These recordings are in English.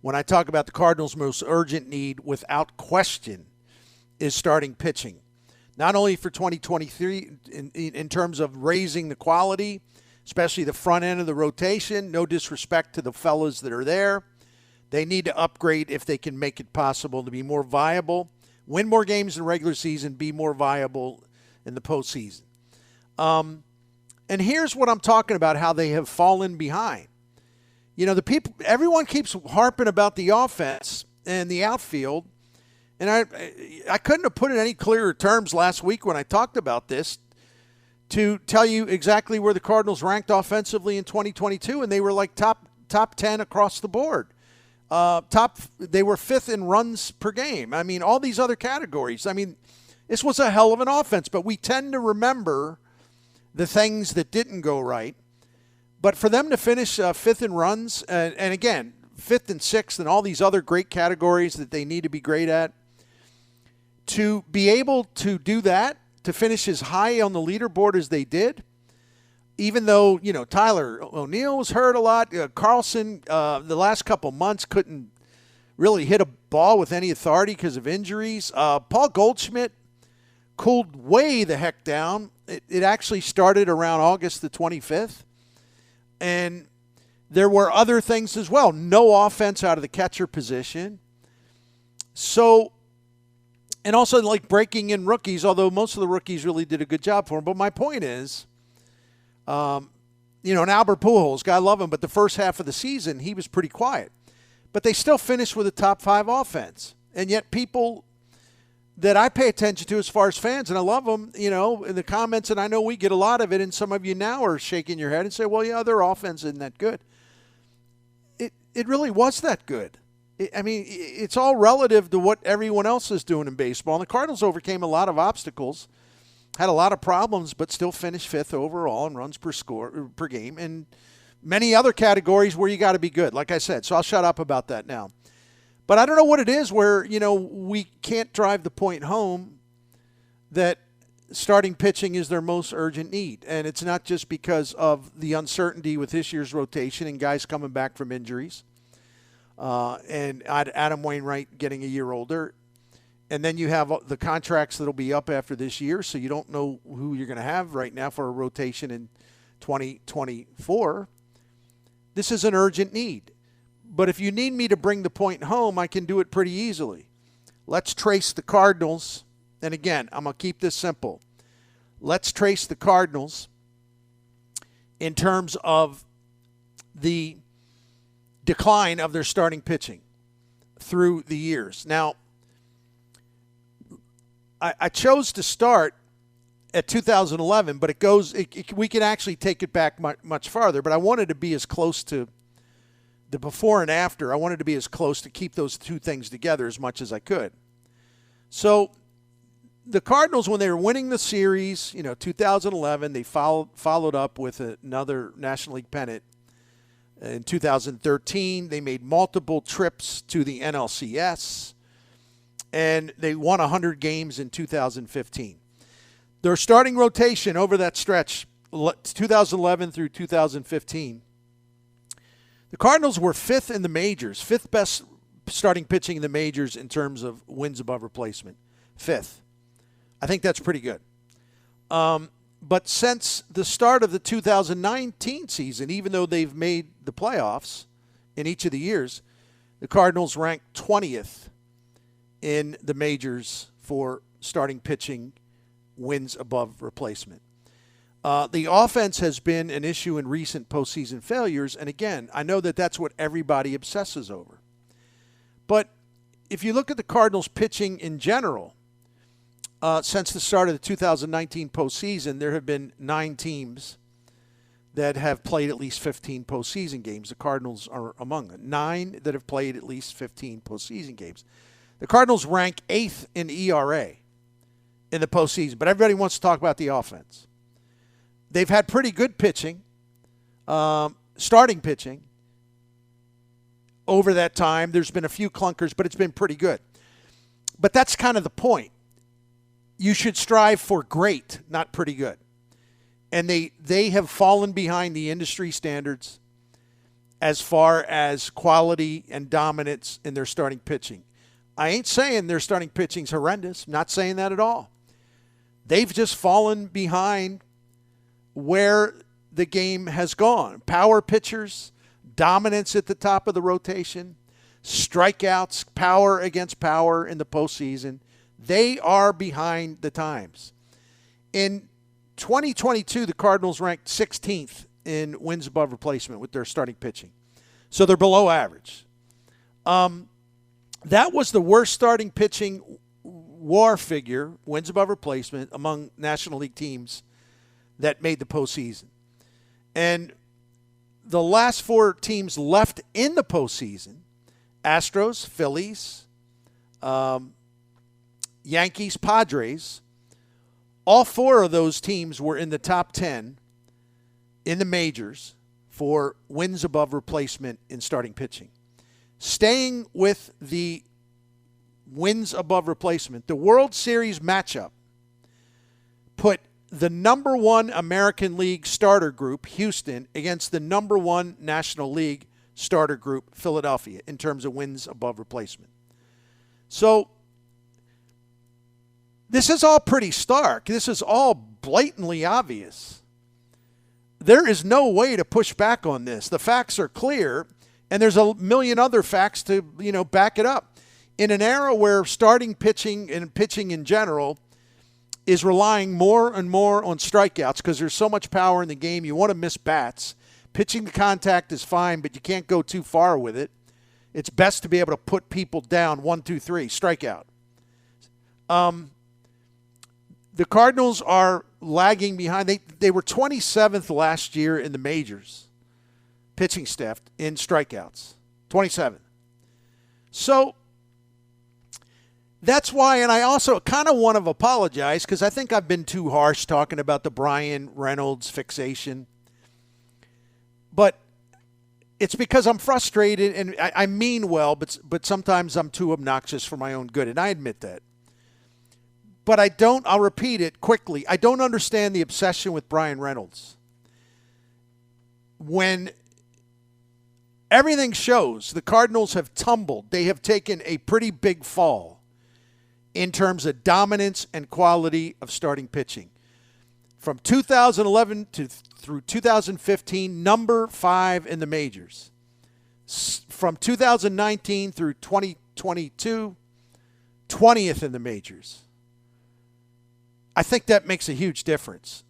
when I talk about the Cardinals' most urgent need, without question, is starting pitching. Not only for 2023 in terms of raising the quality, especially the front end of the rotation, no disrespect to the fellas that are there. They need to upgrade if they can make it possible to be more viable, win more games in the regular season, be more viable in the postseason. And here's what I'm talking about, how they have fallen behind. You know, everyone keeps harping about the offense and the outfield. And I couldn't have put it in any clearer terms last week when I talked about this to tell you exactly where the Cardinals ranked offensively in 2022, and they were like top 10 across the board. They were fifth in runs per game. I mean, all these other categories. I mean, this was a hell of an offense, but we tend to remember the things that didn't go right. But for them to finish fifth in runs, and again, fifth and sixth and all these other great categories that they need to be great at, to be able to do that, to finish as high on the leaderboard as they did, even though, you know, Tyler O'Neill was hurt a lot. Carlson, the last couple months, couldn't really hit a ball with any authority because of injuries. Paul Goldschmidt cooled way the heck down. It actually started around August the 25th. And there were other things as well. No offense out of the catcher position. So, and also like breaking in rookies, although most of the rookies really did a good job for him. But my point is, you know, and Albert Pujols, God love him, but the first half of the season, he was pretty quiet. But they still finished with a top 5 offense. And yet people that I pay attention to as far as fans, and I love them, you know, in the comments, and I know we get a lot of it, and some of you now are shaking your head and say, well, yeah, their offense isn't that good. It really was that good. I mean, it's all relative to what everyone else is doing in baseball. And the Cardinals overcame a lot of obstacles, had a lot of problems, but still finished fifth overall in runs per game, and many other categories where you got to be good, like I said. So I'll shut up about that now. But I don't know what it is where, you know, we can't drive the point home that starting pitching is their most urgent need. And it's not just because of the uncertainty with this year's rotation and guys coming back from injuries. And Adam Wainwright getting a year older. And then you have the contracts that will be up after this year, so you don't know who you're going to have right now for a rotation in 2024. This is an urgent need. But if you need me to bring the point home, I can do it pretty easily. Let's trace the Cardinals. And again, I'm going to keep this simple. Let's trace the Cardinals in terms of the decline of their starting pitching through the years. Now, I chose to start at 2011, but we can actually take it back much farther. But I wanted to be as close to the before and after. I wanted to be as close to keep those two things together as much as I could. So the Cardinals, when they were winning the series, 2011, they followed up with another National League pennant. In 2013, they made multiple trips to the NLCS, and they won 100 games in 2015. Their starting rotation over that stretch, 2011 through 2015, the Cardinals were fifth in the majors, fifth best starting pitching in the majors in terms of wins above replacement. Fifth. I think that's pretty good. But since the start of the 2019 season, even though they've made the playoffs in each of the years, the Cardinals ranked 20th in the majors for starting pitching wins above replacement. The offense has been an issue in recent postseason failures, and again, I know that that's what everybody obsesses over. But if you look at the Cardinals pitching in general, since the start of the 2019 postseason, there have been 9 teams that have played at least 15 postseason games. The Cardinals are among them. 9 that have played at least 15 postseason games. The Cardinals rank 8th in ERA in the postseason, but everybody wants to talk about the offense. They've had pretty good pitching, starting pitching, over that time. There's been a few clunkers, but it's been pretty good. But that's kind of the point. You should strive for great, not pretty good. And they have fallen behind the industry standards. as far as quality and dominance in their starting pitching. I ain't saying their starting pitching's horrendous. I'm not saying that at all. They've just fallen behind where the game has gone. Power pitchers, dominance at the top of the rotation, strikeouts, power against power in the postseason. They are behind the times. In 2022, the Cardinals ranked 16th in wins above replacement with their starting pitching. So they're below average. That was the worst starting pitching WAR figure, wins above replacement, among National League teams that made the postseason. And the last 4 teams left in the postseason, Astros, Phillies, Yankees, Padres, all 4 of those teams were in the top 10 in the majors for wins above replacement in starting pitching. Staying with the wins above replacement, the World Series matchup put the number 1 American League starter group, Houston, against the number 1 National League starter group, Philadelphia, in terms of wins above replacement. So this is all pretty stark. This is all blatantly obvious. There is no way to push back on this. The facts are clear, and there's a million other facts to, back it up. In an era where starting pitching and pitching in general is relying more and more on strikeouts because there's so much power in the game, you want to miss bats. Pitching to contact is fine, but you can't go too far with it. It's best to be able to put people down 1, 2, 3, strikeout. The Cardinals are lagging behind. They were 27th last year in the majors, pitching staff in strikeouts, 27th. So that's why, and I also kind of want to apologize because I think I've been too harsh talking about the Brian Reynolds fixation. But it's because I'm frustrated, and I mean well, but sometimes I'm too obnoxious for my own good, and I admit that. But I'll repeat it quickly, I don't understand the obsession with Brian Reynolds. When everything shows the Cardinals have tumbled, they have taken a pretty big fall in terms of dominance and quality of starting pitching. From 2011 through 2015, number 5 in the majors. From 2019 through 2022, 20th in the majors. I think that makes a huge difference.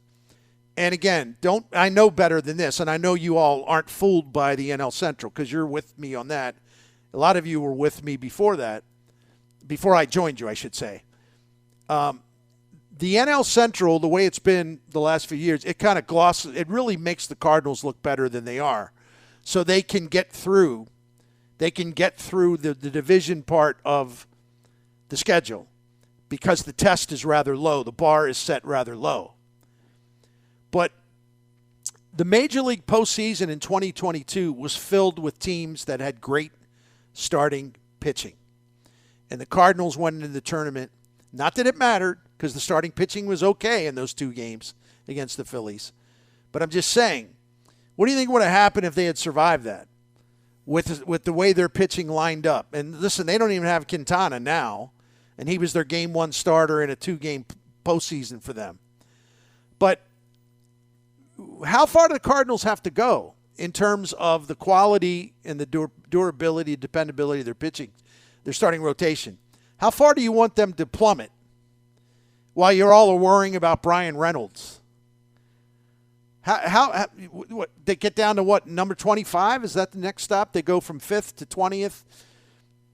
And again, I know better than this, and I know you all aren't fooled by the NL Central because you're with me on that. A lot of you were with me before that, before I joined you, I should say. The NL Central, the way it's been the last few years, it kind of glosses, it really makes the Cardinals look better than they are. So they can get through. They can get through the division part of the schedule because the test is rather low. The bar is set rather low. But the Major League postseason in 2022 was filled with teams that had great starting pitching. And the Cardinals went into the tournament. Not that it mattered, because the starting pitching was okay in those 2 games against the Phillies. But I'm just saying, what do you think would have happened if they had survived that with the way their pitching lined up? And listen, they don't even have Quintana now, and he was their Game 1 starter in a 2-game postseason for them. But how far do the Cardinals have to go in terms of the quality and the durability, dependability of their pitching, their starting rotation? How far do you want them to plummet while you're all worrying about Brian Reynolds? What, they get down to what, number 25? Is that the next stop? They go from 5th to 20th?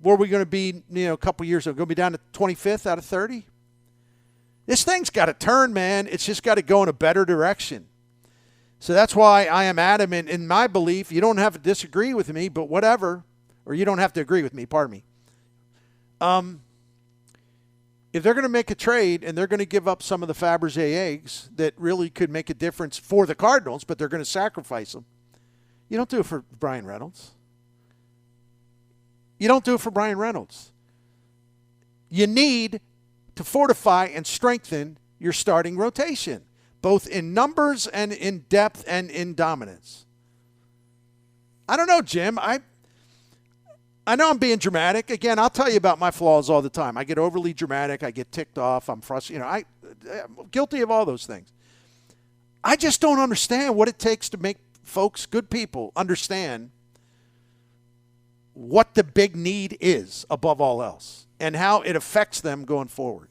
Where are we going to be, a couple years ago? Going to be down to 25th out of 30? This thing's got to turn, man. It's just got to go in a better direction. So that's why I am adamant in my belief. You don't have to disagree with me, but whatever. Or you don't have to agree with me, pardon me. If they're going to make a trade and they're going to give up some of the Fabergé eggs that really could make a difference for the Cardinals, but they're going to sacrifice them, you don't do it for Brian Reynolds. You don't do it for Brian Reynolds. You need to fortify and strengthen your starting rotation, both in numbers and in depth and in dominance. I don't know, Jim. I know I'm being dramatic. Again, I'll tell you about my flaws all the time. I get overly dramatic. I get ticked off. I'm frustrated. I'm guilty of all those things. I just don't understand what it takes to make folks, good people, understand what the big need is above all else and how it affects them going forward.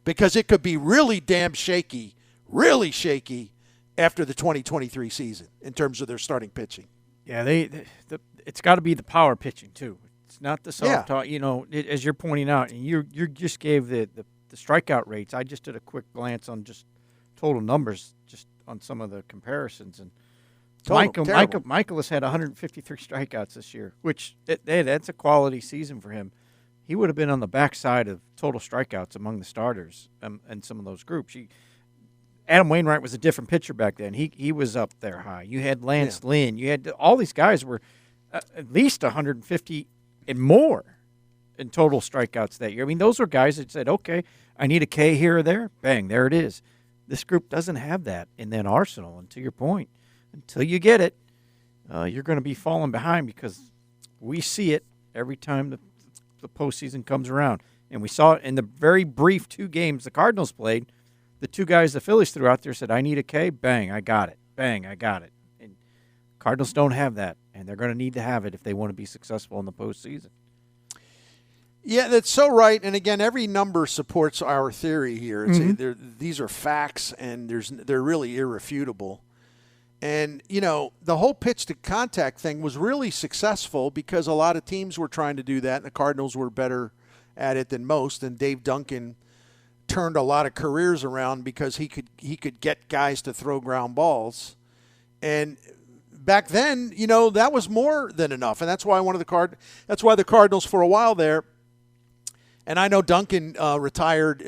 Because it could be really damn shaky, really shaky after the 2023 season in terms of their starting pitching. Yeah, it's got to be the power pitching too. It's not the soft talk. As you're pointing out, and you just gave the strikeout rates. I just did a quick glance on just total numbers, just on some of the comparisons, and Miklasz had 153 strikeouts this year, which that's a quality season for him. He would have been on the backside of total strikeouts among the starters and some of those groups. Adam Wainwright was a different pitcher back then. He was up there high. You had Lance Lynn. You had all these guys were at least 150 and more in total strikeouts that year. I mean, those were guys that said, okay, I need a K here or there. Bang, there it is. This group doesn't have that in that arsenal. And to your point, until you get it, you're going to be falling behind because we see it every time the postseason comes around. And we saw it in the very brief 2 games the Cardinals played. The 2 guys the Phillies threw out there said, I need a K. Bang, I got it. Bang, I got it. And Cardinals don't have that, and they're going to need to have it if they want to be successful in the postseason. Yeah, that's so right. And again, every number supports our theory here. These are facts, and they're really irrefutable. And, the whole pitch to contact thing was really successful because a lot of teams were trying to do that, and the Cardinals were better at it than most. And Dave Duncan turned a lot of careers around because he could get guys to throw ground balls. And back then, that was more than enough. And that's why the Cardinals for a while there, and I know Duncan retired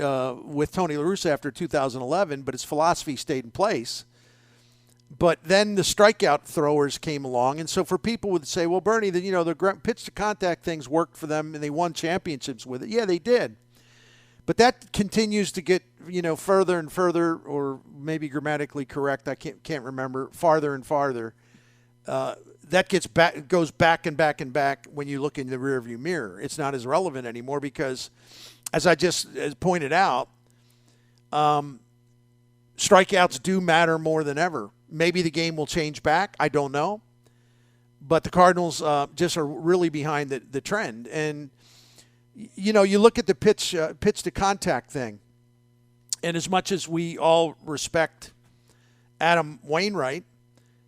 with Tony La Russa after 2011, but his philosophy stayed in place. But then the strikeout throwers came along, and so for people would say, well, Bernie, the pitch-to-contact things worked for them, and they won championships with it. Yeah, they did. But that continues to get, further and further, or maybe grammatically correct, I can't remember, farther and farther. That goes back and back and back when you look in the rearview mirror. It's not as relevant anymore because, as I just pointed out, strikeouts do matter more than ever. Maybe the game will change back. I don't know. But the Cardinals just are really behind the trend. And, you look at the pitch to contact thing. And as much as we all respect Adam Wainwright,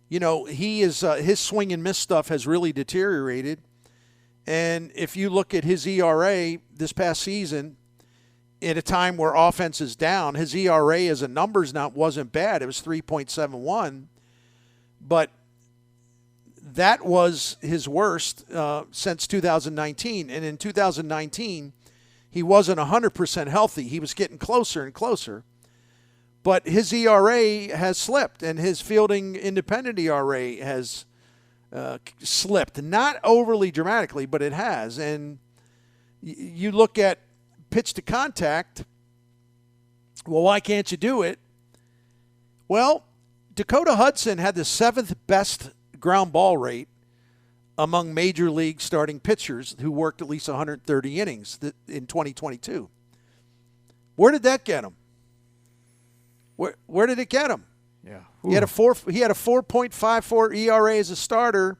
he is his swing and miss stuff has really deteriorated. And if you look at his ERA this past season, at a time where offense is down, his ERA as a numbers wasn't bad. It was 3.71, but that was his worst since 2019. And in 2019, he wasn't 100% healthy. He was getting closer and closer. But his ERA has slipped, and his fielding independent ERA has slipped. Not overly dramatically, but it has. And you look at pitch to contact, well, why can't you do it? Well, Dakota Hudson had the 7th best ground ball rate among major league starting pitchers who worked at least 130 innings in 2022. Where did that get him? Where did it get him? Yeah. Ooh. He had a 4.54 ERA as a starter,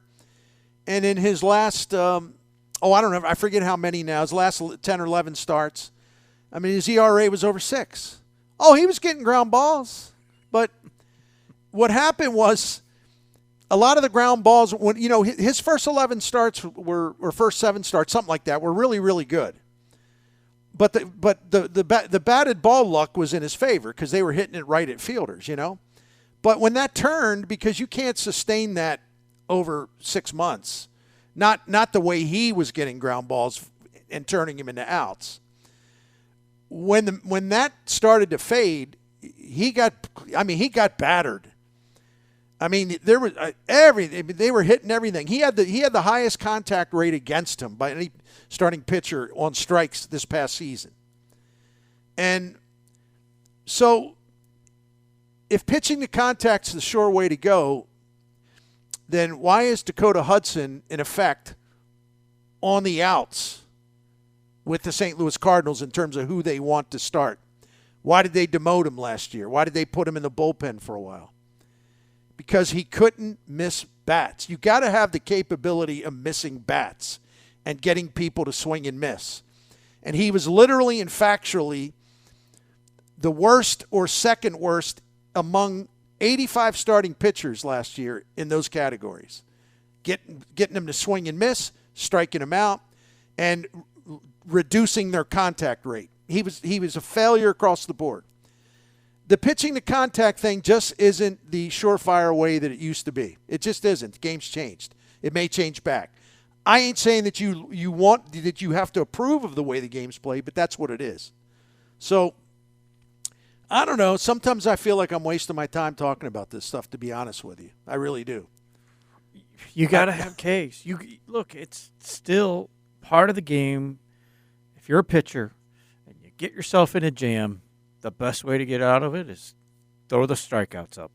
and in his last I don't know, I forget how many now. His last 10 or 11 starts, I mean, his ERA was over 6. Oh, he was getting ground balls. But what happened was a lot of the ground balls, when his first 11 starts or first 7 starts, something like that, were really, really good. But the batted ball luck was in his favor because they were hitting it right at fielders, But when that turned, because you can't sustain that over 6 months, not the way he was getting ground balls and turning him into outs. When that started to fade, he got battered. I mean, there was everything. They were hitting everything. He had the highest contact rate against him by any starting pitcher on strikes this past season. And so, if pitching to contact's the sure way to go, then why is Dakota Hudson, in effect, on the outs with the St. Louis Cardinals in terms of who they want to start? Why did they demote him last year? Why did they put him in the bullpen for a while? Because he couldn't miss bats. You got to have the capability of missing bats and getting people to swing and miss. And he was literally and factually the worst or second worst among 85 starting pitchers last year in those categories. Getting them to swing and miss, striking them out, and reducing their contact rate. He was a failure across the board. The pitching to contact thing just isn't the surefire way that it used to be. It just isn't. The game's changed. It may change back. I ain't saying that you have to approve of the way the game's played, but that's what it is. So, I don't know. Sometimes I feel like I'm wasting my time talking about this stuff, to be honest with you. I really do. You got to have case. Look, it's still part of the game. If you're a pitcher and you get yourself in a jam, the best way to get out of it is throw the strikeouts up.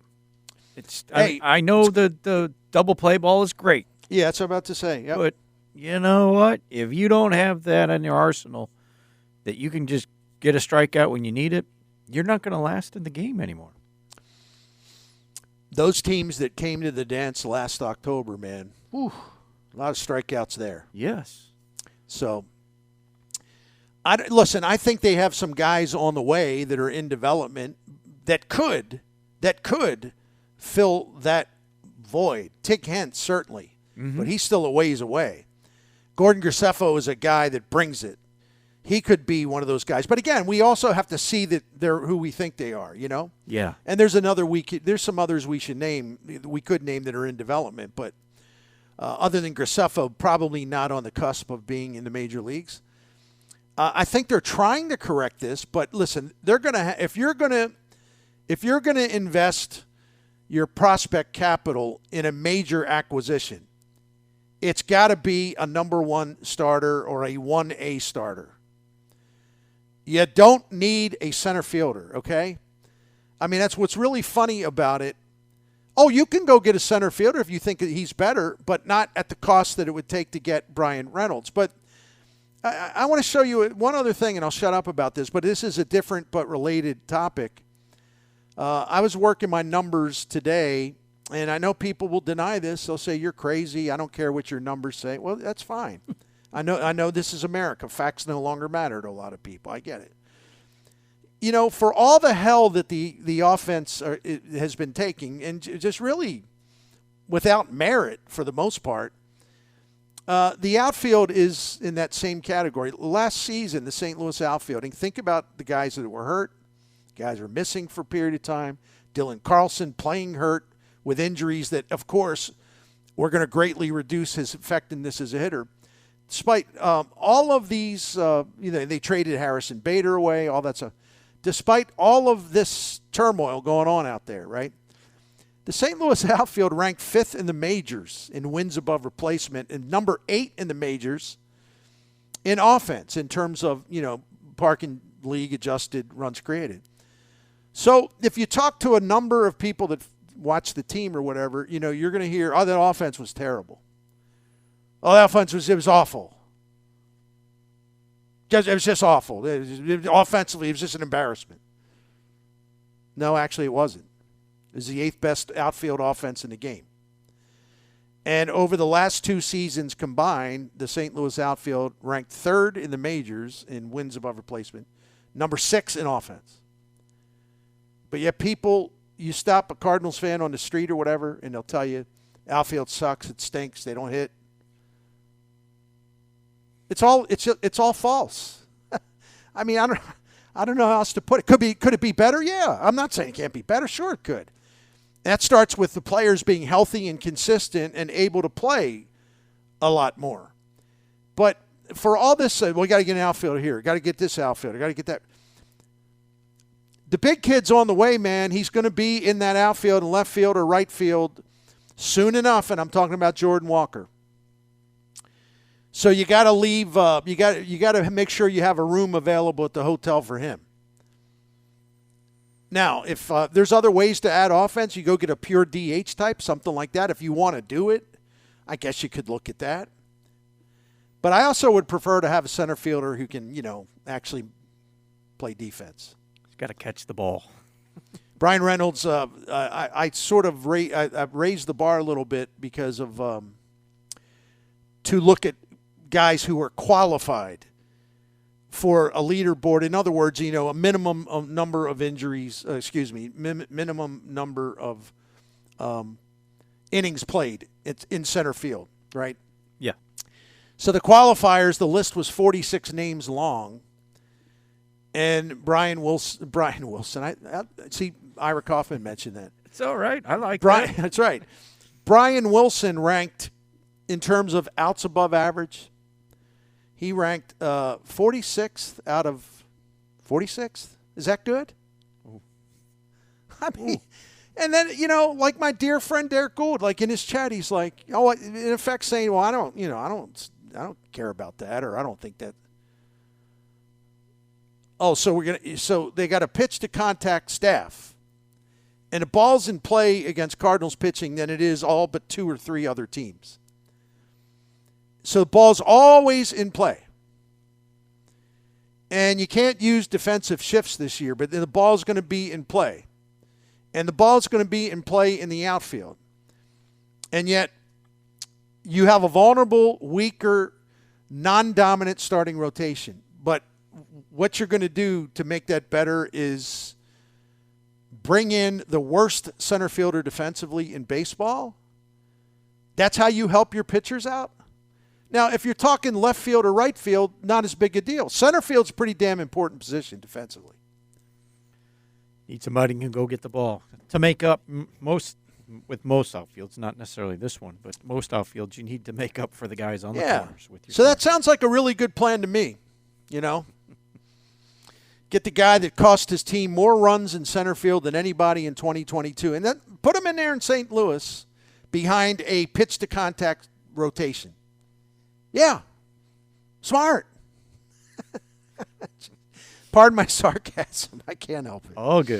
I know the double play ball is great. Yeah, that's what I'm about to say. Yep. But you know what? If you don't have that in your arsenal, that you can just get a strikeout when you need it, you're not going to last in the game anymore. Those teams that came to the dance last October, man, whew, a lot of strikeouts there. Yes. So, listen, I think they have some guys on the way that are in development that could fill that void. Tig Hent, certainly, but he's still a ways away. Gordon Graceffo is a guy that brings it. He could be one of those guys. But again, we also have to see that they're who we think they are, you know? Yeah. And there's some others we could name that are in development, but other than Graceffo, probably not on the cusp of being in the major leagues. I think they're trying to correct this, but listen, they're going to if you're going to invest your prospect capital in a major acquisition, it's got to be a number one starter or a 1A starter. You don't need a center fielder, okay? I mean, that's what's really funny about it. Oh, you can go get a center fielder if you think that he's better, but not at the cost that it would take to get Brian Reynolds. But I want to show you one other thing, and I'll shut up about this, but this is a different but related topic. I was working my numbers today, and I know people will deny this. They'll say, you're crazy. I don't care what your numbers say. Well, that's fine. I know this is America. Facts no longer matter to a lot of people. I get it. You know, for all the hell that the offense has been taking, and just really without merit for the most part, the outfield is in that same category. Last season, the St. Louis outfielding, think about the guys that were hurt, guys are missing for a period of time, Dylan Carlson playing hurt with injuries that, of course, were going to greatly reduce his effectiveness as a hitter. Despite all of these, they traded Harrison Bader away, all that stuff. Despite all of this turmoil going on out there, right? The St. Louis outfield ranked 5th in the majors in wins above replacement and number 8 in the majors in offense in terms of, parking league adjusted runs created. So if you talk to a number of people that watch the team or whatever, you're going to hear, oh, that offense was terrible. Oh, that offense was awful. It was just awful. Offensively, it was just an embarrassment. No, actually, it wasn't. It was the 8th best outfield offense in the game. And over the last 2 seasons combined, the St. Louis outfield ranked 3rd in the majors in wins above replacement, number 6 in offense. But yet you stop a Cardinals fan on the street or whatever, and they'll tell you, outfield sucks, it stinks, they don't hit. It's all false. I mean, I don't know how else to put it. Could it be better? Yeah. I'm not saying it can't be better. Sure it could. That starts with the players being healthy and consistent and able to play a lot more. But for all this, we got to get an outfielder here. Got to get this outfielder. Got to get that. The big kid's on the way, man. He's going to be in that outfield and left field or right field soon enough, and I'm talking about Jordan Walker. So you got to leave. You got to make sure you have a room available at the hotel for him. Now, if there's other ways to add offense, you go get a pure DH type, something like that. If you want to do it, I guess you could look at that. But I also would prefer to have a center fielder who can, actually play defense. He's got to catch the ball. Brian Reynolds, I sort of I've raised the bar a little bit because of to look at guys who are qualified for a leaderboard. In other words, a minimum number of injuries, minimum number of innings played in center field, right? Yeah. So the qualifiers, the list was 46 names long. And Brian Wilson, I see Ira Kaufman mentioned that. It's all right. I like Brian, that. That's right. Brian Wilson ranked, in terms of outs above average, he ranked 46th out of 46th. Is that good? Ooh. I mean, and then, like my dear friend Derek Gould, like in his chat, he's like, in effect saying, well, I don't care about that, or I don't think that. Oh, so they got a pitch to contact staff. And the ball's in play against Cardinals pitching than it is all but 2 or 3 other teams. So the ball's always in play. And you can't use defensive shifts this year, but the ball's going to be in play. And the ball's going to be in play in the outfield. And yet you have a vulnerable, weaker, non-dominant starting rotation. But what you're going to do to make that better is bring in the worst center fielder defensively in baseball. That's how you help your pitchers out. Now, if you're talking left field or right field, not as big a deal. Center field's a pretty damn important position defensively. Need somebody who can go get the ball to make up most outfields, not necessarily this one, but most outfields you need to make up for the guys on the corners. With your so that sounds like a really good plan to me, Get the guy that cost his team more runs in center field than anybody in 2022, and then put him in there in St. Louis behind a pitch-to-contact rotation. Yeah, smart. Pardon my sarcasm. I can't help it. All good.